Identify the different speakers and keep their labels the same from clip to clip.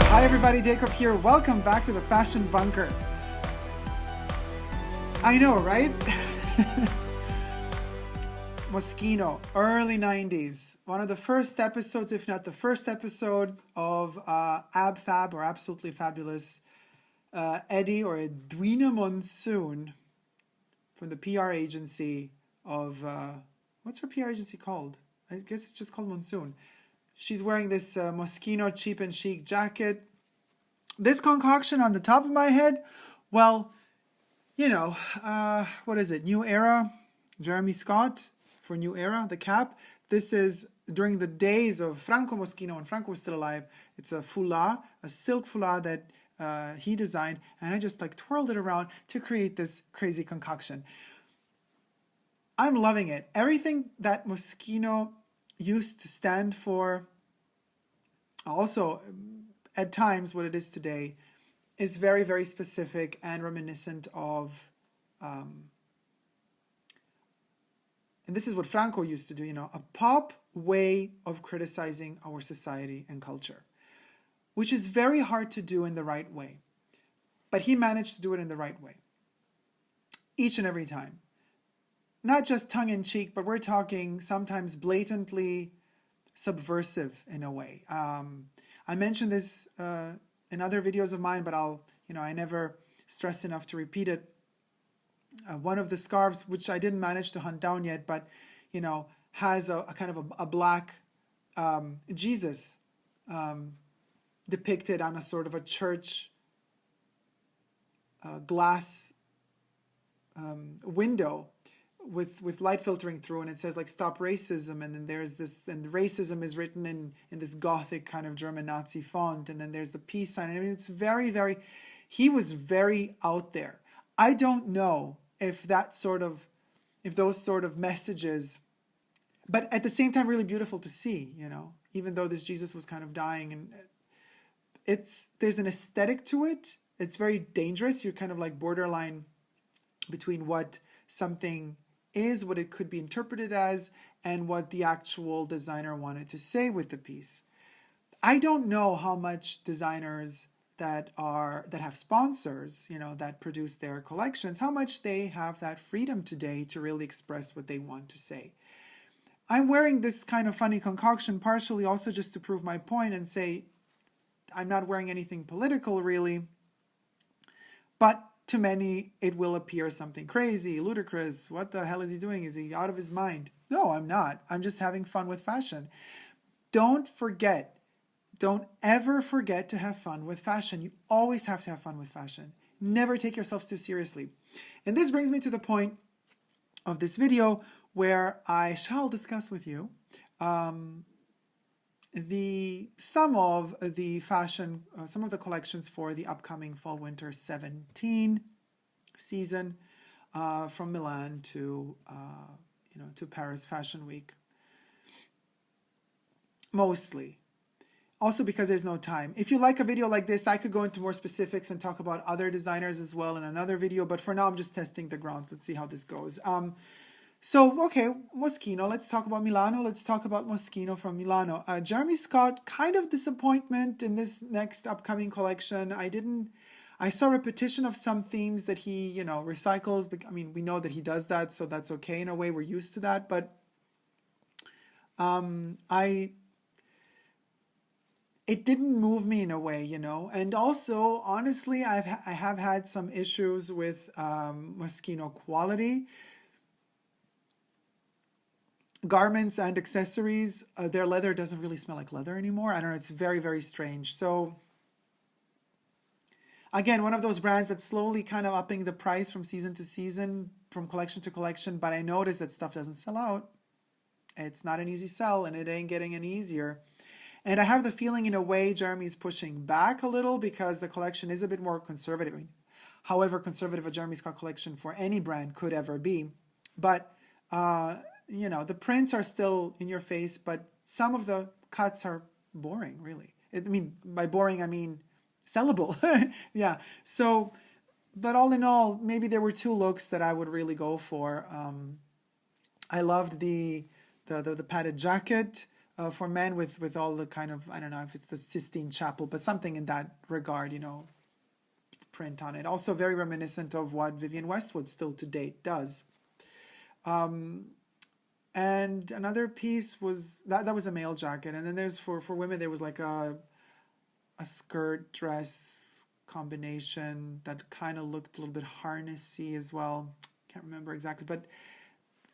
Speaker 1: Hi everybody, Dacob here. Welcome back to the Fashion Bunker. I know, right? Moschino, early 90s. One of the first episodes, if not the first episode of Ab Fab or Absolutely Fabulous Edina Monsoon from the PR agency of, what's her PR agency called? I guess it's just called Monsoon. She's wearing this Moschino Cheap and Chic jacket. This concoction on the top of my head, well, you know, what is it? New Era, Jeremy Scott for New Era, the cap. This is during the days of Franco Moschino, when Franco was still alive. It's a foulard, a silk foulard that he designed, and I just like twirled it around to create this crazy concoction. I'm loving it. Everything that Moschino used to stand for, also at times what it is today, is very, very specific and reminiscent of, and this is what Franco used to do, you know, a pop way of criticizing our society and culture, which is very hard to do in the right way. But he managed to do it in the right way, each and every time. Not just tongue-in-cheek, but we're talking sometimes blatantly subversive in a way. I mentioned this in other videos of mine, but I never stress enough to repeat it. One of the scarves, which I didn't manage to hunt down yet, but, you know, has a kind of a black Jesus depicted on a sort of a church glass window with light filtering through, and it says like "Stop Racism," and then there's this, and racism is written in this Gothic kind of German Nazi font, and then there's the peace sign. I mean, it's very, very, he was very out there. I don't know if those sort of messages, but at the same time really beautiful to see, you know, even though this Jesus was kind of dying, and there's an aesthetic to it. It's very dangerous. You're kind of like borderline between what something is, what it could be interpreted as, and what the actual designer wanted to say with the piece. I don't know how much designers that have sponsors, you know, that produce their collections, how much they have that freedom today to really express what they want to say. I'm wearing this kind of funny concoction partially also just to prove my point and say I'm not wearing anything political really, but to many, it will appear something crazy, ludicrous. What the hell is he doing? Is he out of his mind? No, I'm not. I'm just having fun with fashion. Don't ever forget to have fun with fashion. You always have to have fun with fashion. Never take yourselves too seriously. And this brings me to the point of this video where I shall discuss with you some of the collections for the upcoming Fall/Winter 17 season, from Milan to Paris Fashion Week. Mostly. Also because there's no time. If you like a video like this, I could go into more specifics and talk about other designers as well in another video, but for now I'm just testing the grounds. Let's see how this goes. So, okay, Moschino, let's talk about Milano. Let's talk about Moschino from Milano. Jeremy Scott, kind of disappointment in this next upcoming collection. I saw repetition of some themes that he, you know, recycles. I mean, we know that he does that, so that's okay in a way. We're used to that, but it didn't move me in a way, you know. And also, honestly, I have had some issues with Moschino quality. Garments and accessories, their leather doesn't really smell like leather anymore. I don't know, it's very, very strange. So again, one of those brands that's slowly kind of upping the price from season to season, from collection to collection, but I noticed that stuff doesn't sell out. It's not an easy sell, and it ain't getting any easier. And I have the feeling in a way Jeremy's pushing back a little because the collection is a bit more conservative. I mean, however conservative a Jeremy Scott collection for any brand could ever be. But you know, the prints are still in your face, but some of the cuts are boring, really. I mean, by boring, I mean sellable. Yeah. So, but all in all, maybe there were two looks that I would really go for. I loved the padded jacket for men with all the kind of, I don't know if it's the Sistine Chapel, but something in that regard, you know, print on it. Also very reminiscent of what Vivienne Westwood still to date does. And another piece was that was a male jacket, and then there's for women there was like a skirt dress combination that kind of looked a little bit harnessy as well. Can't remember exactly, but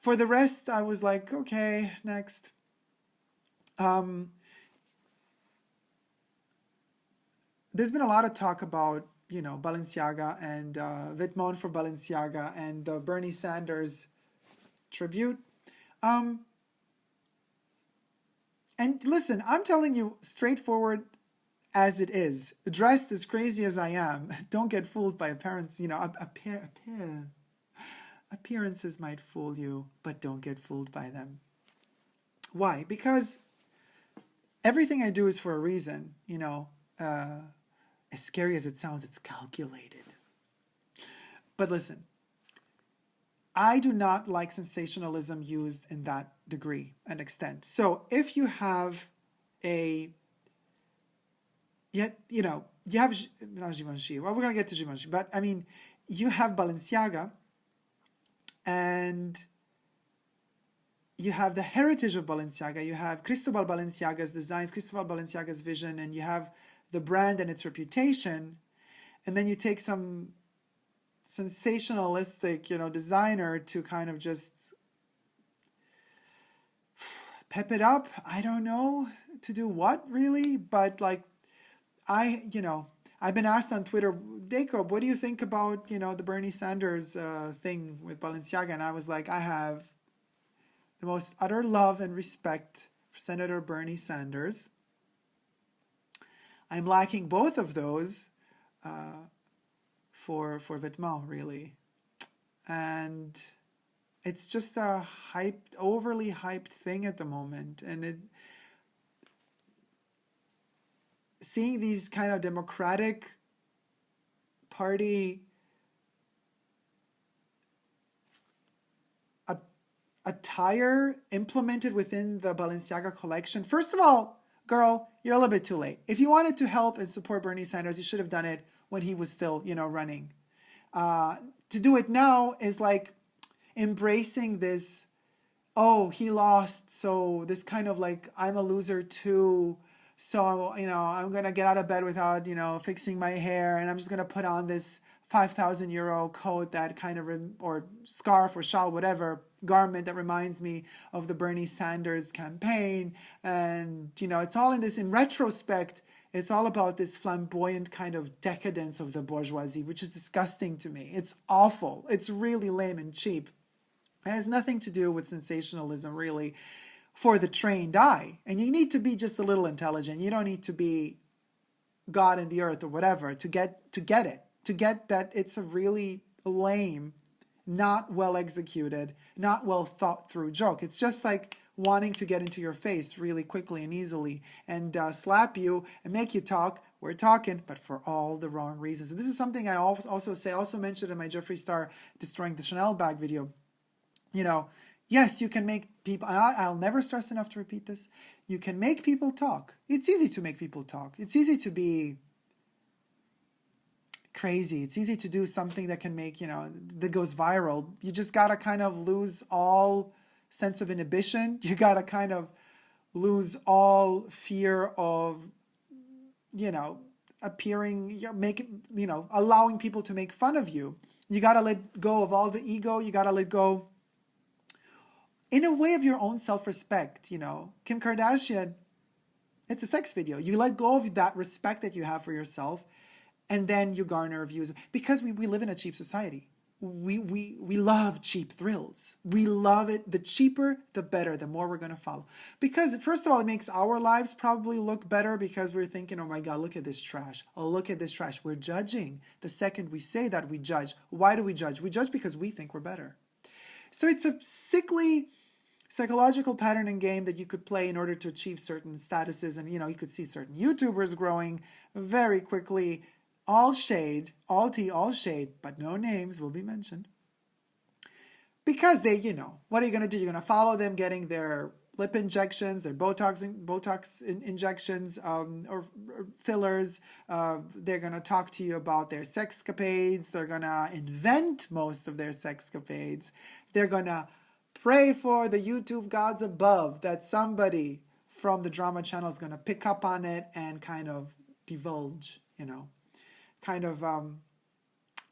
Speaker 1: for the rest I was like, okay, next. There's been a lot of talk about, you know, Balenciaga and Vuitton for Balenciaga and the Bernie Sanders tribute. And listen, I'm telling you straightforward as it is. Dressed as crazy as I am, don't get fooled by appearance. You know, appearances might fool you, but don't get fooled by them. Why? Because everything I do is for a reason. You know, as scary as it sounds, it's calculated. But listen, I do not like sensationalism used in that degree and extent. So if you have you have, not Givenchy, well, we're going to get to Givenchy, but I mean, you have Balenciaga and you have the heritage of Balenciaga, you have Cristobal Balenciaga's designs, Cristobal Balenciaga's vision, and you have the brand and its reputation, and then you take some sensationalistic, you know, designer to kind of just pep it up. I don't know to do what really, but like I've been asked on Twitter, Dacob, what do you think about, you know, the Bernie Sanders thing with Balenciaga? And I was like, I have the most utter love and respect for Senator Bernie Sanders. I'm lacking both of those for Vuitton, really. And it's just a overly hyped thing at the moment. And seeing these kind of Democratic Party attire implemented within the Balenciaga collection. First of all, girl, you're a little bit too late. If you wanted to help and support Bernie Sanders, you should have done it when he was still, you know, running. To do it now is like embracing this, oh, he lost, so this kind of like, I'm a loser too, so, you know, I'm going to get out of bed without, you know, fixing my hair, and I'm just going to put on this 5,000 euro coat that kind of, or scarf or shawl, whatever, garment that reminds me of the Bernie Sanders campaign. And, you know, it's all in this, in retrospect, it's all about this flamboyant kind of decadence of the bourgeoisie, which is disgusting to me. It's awful. It's really lame and cheap. It has nothing to do with sensationalism, really, for the trained eye. And you need to be just a little intelligent. You don't need to be God in the earth or whatever to get it. To get that it's a really lame, not well executed, not well thought through joke. It's just like wanting to get into your face really quickly and easily and slap you and make you talk. We're talking, but for all the wrong reasons. And this is something I also mentioned in my Jeffree Star Destroying the Chanel Bag video. You know, yes, you can make people, I'll never stress enough to repeat this, you can make people talk. It's easy to make people talk. It's easy to be crazy. It's easy to do something that can make, you know, that goes viral. You just got to kind of lose all sense of inhibition. You got to kind of lose all fear of, you know, appearing, allowing people to make fun of you. You got to let go of all the ego. You got to let go, in a way, of your own self-respect. You know, Kim Kardashian, it's a sex video. You let go of that respect that you have for yourself, and then you garner views. Because we live in a cheap society. We love cheap thrills. We love it. The cheaper, the better, the more we're going to follow. Because, first of all, it makes our lives probably look better because we're thinking, oh my God, look at this trash. Oh, look at this trash. We're judging. The second we say that, we judge. Why do we judge? We judge because we think we're better. So it's a sickly psychological pattern and game that you could play in order to achieve certain statuses. And, you could see certain YouTubers growing very quickly, all shade, all tea, all shade, but no names will be mentioned. Because they, what are you going to do? You're going to follow them getting their lip injections, their Botox injections, or fillers. They're going to talk to you about their sexcapades. They're going to invent most of their sexcapades. They're going to pray for the YouTube gods above that somebody from the drama channel is going to pick up on it and kind of divulge, kind of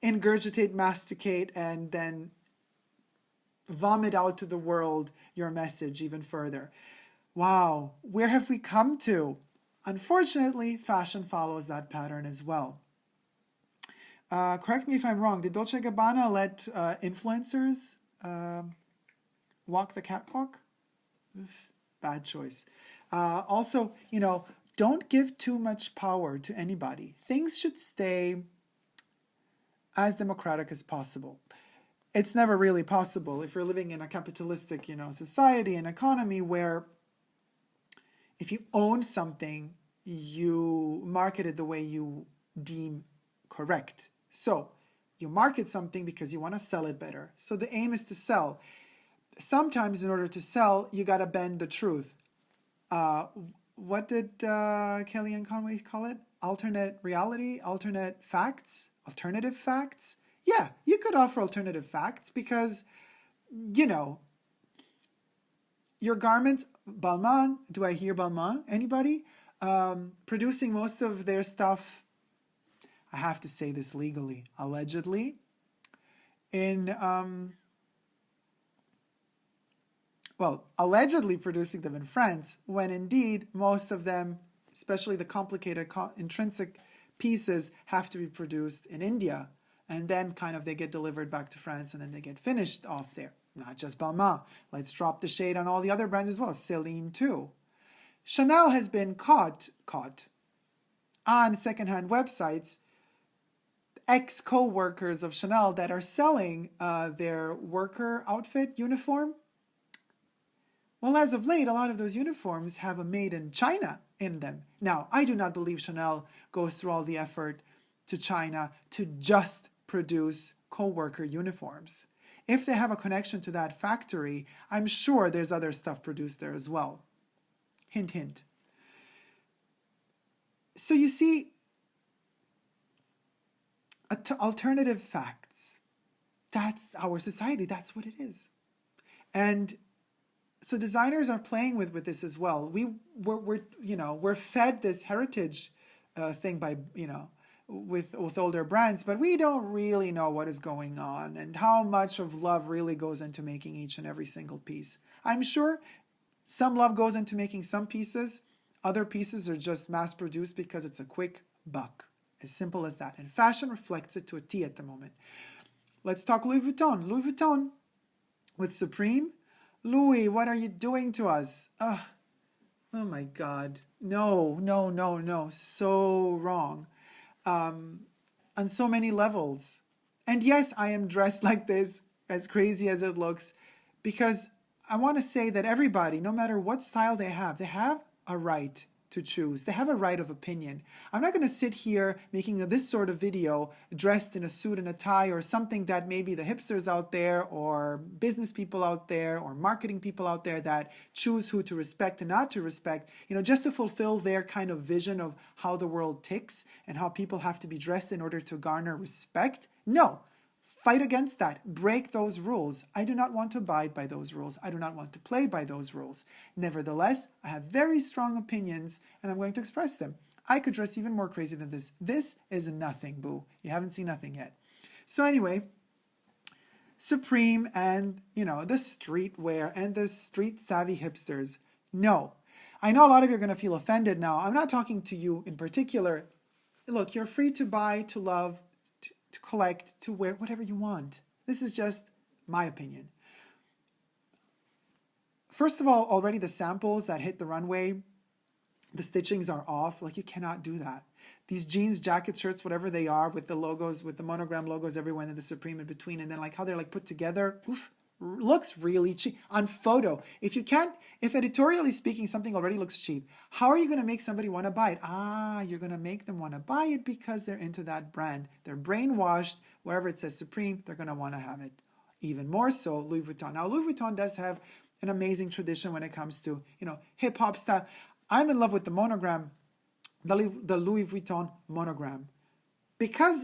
Speaker 1: ingurgitate, masticate, and then vomit out to the world your message even further. Wow, where have we come to? Unfortunately, fashion follows that pattern as well. Correct me if I'm wrong. Did Dolce & Gabbana let influencers walk the catwalk? Oof, bad choice. Also, don't give too much power to anybody. Things should stay as democratic as possible. It's never really possible if you're living in a capitalistic, society and economy where if you own something, you market it the way you deem correct. So you market something because you want to sell it better. So the aim is to sell. Sometimes in order to sell, you got to bend the truth. What did Kellyanne Conway call it? Alternate reality, alternate facts, alternative facts. Yeah, you could offer alternative facts because, your garments, BALMAIN, do I hear BALMAIN? Anybody? Producing most of their stuff, I have to say this legally, allegedly, allegedly producing them in France, when indeed most of them, especially the complicated intrinsic pieces, have to be produced in India. And then kind of they get delivered back to France and then they get finished off there. Not just Balmain. Let's drop the shade on all the other brands as well. Celine too. Chanel has been caught on secondhand websites, ex-co-workers of Chanel that are selling their worker outfit uniform. Well, as of late, a lot of those uniforms have a made in China in them. Now, I do not believe Chanel goes through all the effort to China to just produce co-worker uniforms. If they have a connection to that factory, I'm sure there's other stuff produced there as well. Hint, hint. So you see, alternative facts. That's our society. That's what it is. And so designers are playing with this as well. We're fed this heritage thing by, with older brands, but we don't really know what is going on and how much of love really goes into making each and every single piece. I'm sure some love goes into making some pieces. Other pieces are just mass produced because it's a quick buck. As simple as that. And fashion reflects it to a T at the moment. Let's talk Louis Vuitton. Louis Vuitton with Supreme. Louis, what are you doing to us? Oh my God. No. So wrong. On so many levels. And yes, I am dressed like this, as crazy as it looks, because I want to say that everybody, no matter what style they have a right to choose. They have a right of opinion. I'm not going to sit here making this sort of video dressed in a suit and a tie or something that maybe the hipsters out there or business people out there or marketing people out there that choose who to respect and not to respect, just to fulfill their kind of vision of how the world ticks and how people have to be dressed in order to garner respect. No. Fight against that. Break those rules. I do not want to abide by those rules. I do not want to play by those rules. Nevertheless, I have very strong opinions and I'm going to express them. I could dress even more crazy than this. This is nothing, boo. You haven't seen nothing yet. So anyway, Supreme and, the streetwear and the street savvy hipsters. No. I know a lot of you are going to feel offended now. I'm not talking to you in particular. Look, you're free to buy, to love, to collect, to wear, whatever you want. This is just my opinion. First of all, already the samples that hit the runway, the stitchings are off. Like, you cannot do that. These jeans, jackets, shirts, whatever they are, with the logos, with the monogram logos everywhere, and then the Supreme in between, and then like how they're like put together. Oof, looks really cheap on photo. If editorially speaking, something already looks cheap, how are you going to make somebody want to buy it? You're going to make them want to buy it because they're into that brand. They're brainwashed. Wherever it says Supreme, they're going to want to have it. Even more so, Louis Vuitton. Now, Louis Vuitton does have an amazing tradition when it comes to, hip hop style. I'm in love with the monogram, the Louis Vuitton monogram,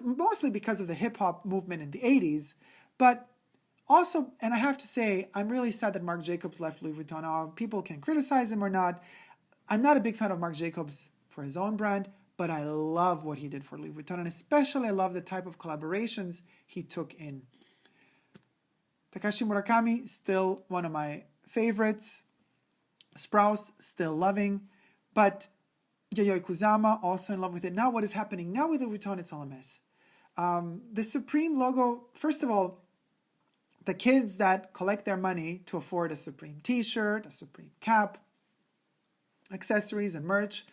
Speaker 1: mostly because of the hip hop movement in the 80s, but also, and I have to say, I'm really sad that Marc Jacobs left Louis Vuitton. Now, people can criticize him or not. I'm not a big fan of Marc Jacobs for his own brand, but I love what he did for Louis Vuitton, and especially I love the type of collaborations he took in. Takashi Murakami, still one of my favorites. Sprouse, still loving. But Yayoi Kusama, also in love with it. Now what is happening now with Louis Vuitton, it's all a mess. The Supreme logo, first of all, the kids that collect their money to afford a Supreme t-shirt, a Supreme cap, accessories and merch,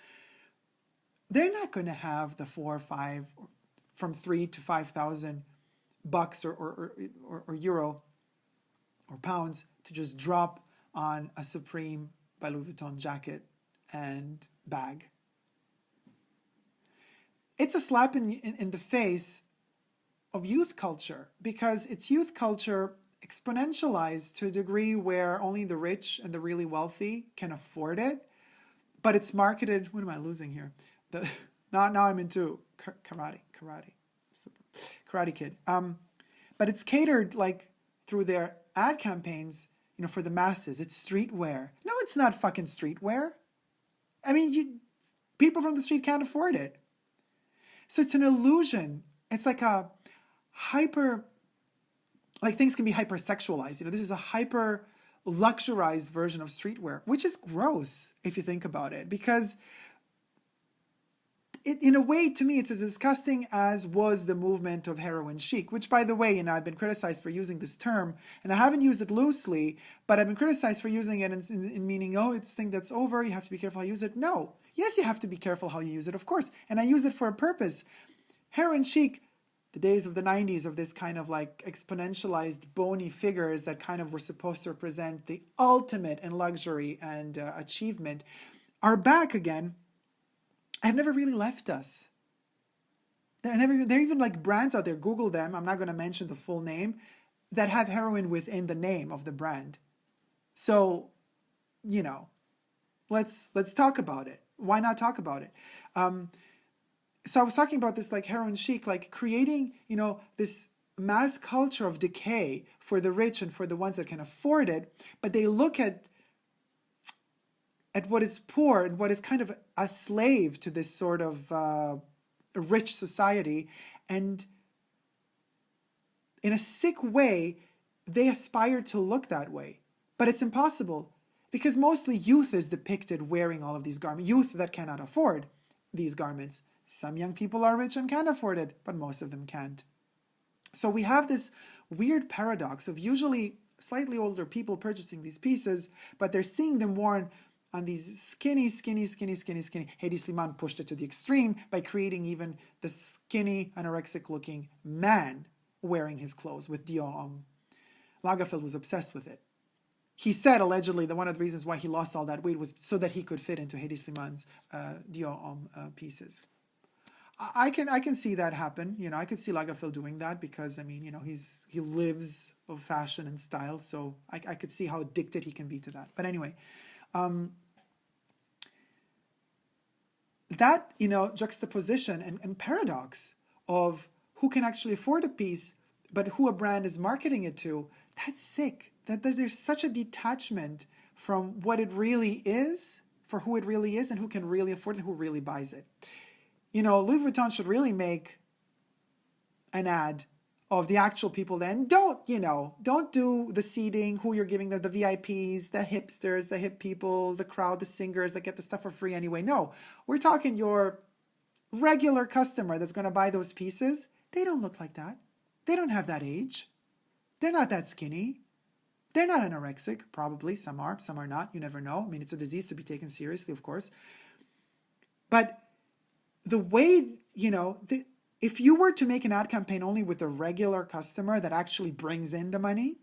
Speaker 1: they're not going to have the 4 or 5, from 3 to 5,000 bucks or euro or pounds to just drop on a Supreme by Louis Vuitton jacket and bag. It's a slap in the face of youth culture, because it's youth culture exponentialized to a degree where only the rich and the really wealthy can afford it. But it's marketed, what am I losing here? Now I'm into karate, super, Karate Kid. But it's catered like through their ad campaigns, for the masses. It's streetwear. No, it's not fucking streetwear. I mean, people from the street can't afford it. So it's an illusion. It's like a things can be hypersexualized. This is a hyper luxurized version of streetwear, which is gross if you think about it, because in a way, to me, it's as disgusting as was the movement of heroin chic, which, by the way, I've been criticized for using this term, and I haven't used it loosely, but I've been criticized for using it in meaning, it's a thing that's over, you have to be careful how you use it. No. Yes, you have to be careful how you use it, of course, and I use it for a purpose. Heroin chic, the days of the 90s, of this kind of like exponentialized bony figures that kind of were supposed to represent the ultimate in luxury and achievement, are back again. Have never really left us. There are even like brands out there, Google them, I'm not going to mention the full name, that have heroin within the name of the brand. So, let's talk about it. Why not talk about it? So I was talking about this like heroin chic, like creating, this mass culture of decay for the rich and for the ones that can afford it, but they look at what is poor and what is kind of a slave to this sort of rich society, and in a sick way, they aspire to look that way. But it's impossible, because mostly youth is depicted wearing all of these garments, youth that cannot afford these garments. Some young people are rich and can afford it, but most of them can't. So we have this weird paradox of usually slightly older people purchasing these pieces, but they're seeing them worn on these skinny. Hedi Slimane pushed it to the extreme by creating even the skinny, anorexic-looking man wearing his clothes with Dior. Lagerfeld was obsessed with it. He said, allegedly, that one of the reasons why he lost all that weight was so that he could fit into Hedi Slimane's Dior pieces. I can see that happen. I could see Lagerfeld doing that because, he lives of fashion and style, so I could see how addicted he can be to that. But anyway, that, juxtaposition and paradox of who can actually afford a piece, but who a brand is marketing it to, that's sick. That there's such a detachment from what it really is, for who it really is, and who can really afford it, and who really buys it. Louis Vuitton should really make an ad of the actual people then. Don't do the seeding, who you're giving the VIPs, the hipsters, the hip people, the crowd, the singers that get the stuff for free anyway. No, we're talking your regular customer that's going to buy those pieces. They don't look like that. They don't have that age. They're not that skinny. They're not anorexic, probably. Some are not. You never know. It's a disease to be taken seriously, of course. But the way, if you were to make an ad campaign only with a regular customer that actually brings in the money,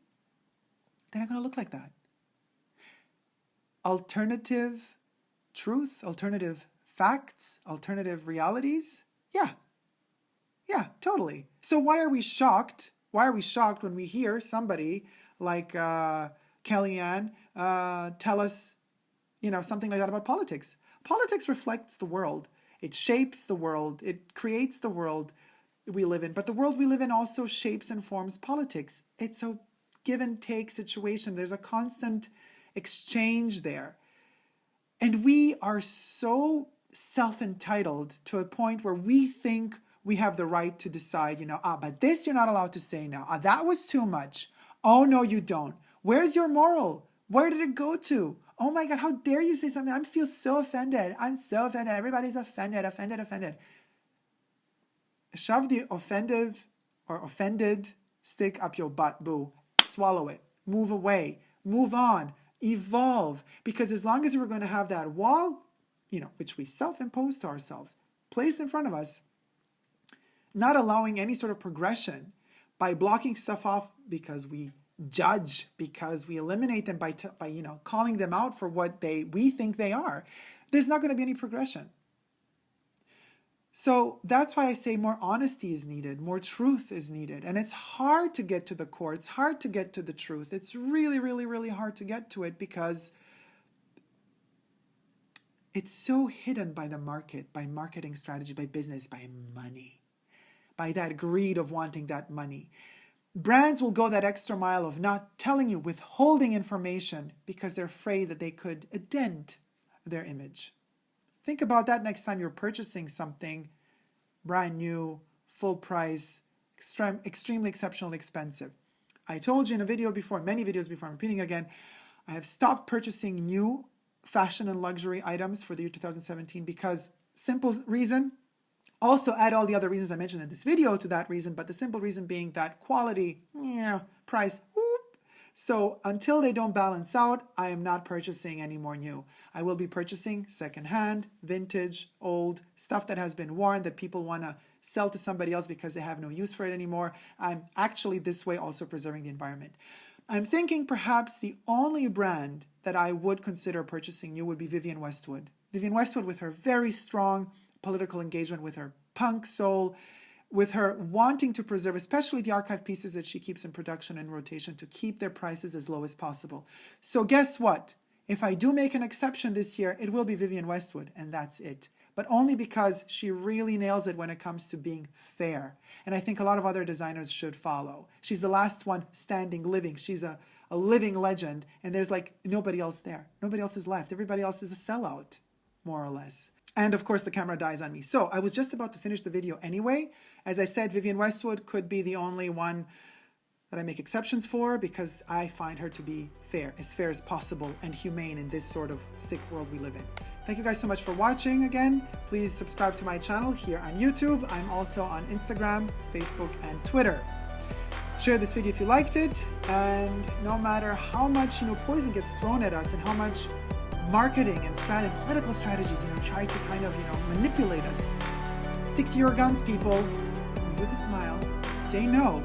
Speaker 1: they're not going to look like that. Alternative truth, alternative facts, alternative realities. Yeah, totally. So why are we shocked? Why are we shocked when we hear somebody like Kellyanne tell us, something like that about politics? Politics reflects the world. It shapes the world. It creates the world we live in. But the world we live in also shapes and forms politics. It's a give and take situation. There's a constant exchange there. And we are so self-entitled to a point where we think we have the right to decide, but this you're not allowed to say now. That was too much. Oh, no, you don't. Where's your moral? Where did it go to? Oh my God, how dare you say something? I feel so offended. I'm so offended. Everybody's offended. Shove the offended stick up your butt, boo. Swallow it. Move away. Move on. Evolve. Because as long as we're going to have that wall, which we self-impose to ourselves, placed in front of us, not allowing any sort of progression by blocking stuff off because we judge, because we eliminate them by calling them out for what we think they are, there's not going to be any progression. So that's why I say more honesty is needed, more truth is needed. And it's hard to get to the core. It's hard to get to the truth. It's really, really, really hard to get to it because it's so hidden by the market, by marketing strategy, by business, by money, by that greed of wanting that money. Brands will go that extra mile of not telling you, withholding information because they're afraid that they could dent their image. Think about that next time you're purchasing something brand new, full price, extremely exceptionally expensive. I told you in a video before, many videos before, I'm repeating again, I have stopped purchasing new fashion and luxury items for the year 2017 because simple reason, also add all the other reasons I mentioned in this video to that reason, but the simple reason being that quality, price, whoop. So until they don't balance out, I am not purchasing any more new. I will be purchasing secondhand, vintage, old, stuff that has been worn that people want to sell to somebody else because they have no use for it anymore. I'm actually this way also preserving the environment. I'm thinking perhaps the only brand that I would consider purchasing new would be Vivienne Westwood. Vivienne Westwood, with her very strong political engagement, with her punk soul, with her wanting to preserve, especially the archive pieces that she keeps in production and rotation, to keep their prices as low as possible. So guess what? If I do make an exception this year, it will be Vivienne Westwood, and that's it. But only because she really nails it when it comes to being fair. And I think a lot of other designers should follow. She's the last one standing, living. She's a living legend, and there's like nobody else there. Nobody else is left. Everybody else is a sellout, more or less. And of course, the camera dies on me. So I was just about to finish the video anyway. As I said, Vivienne Westwood could be the only one that I make exceptions for because I find her to be fair as possible, and humane in this sort of sick world we live in. Thank you guys so much for watching again. Please subscribe to my channel here on YouTube. I'm also on Instagram, Facebook, and Twitter. Share this video if you liked it, and no matter how much poison gets thrown at us and how much marketing and political strategies try to kind of manipulate us, stick to your guns, people. Always with a smile. Say no,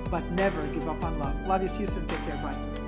Speaker 1: but never give up on love. Love you. See you soon. Take care. Bye.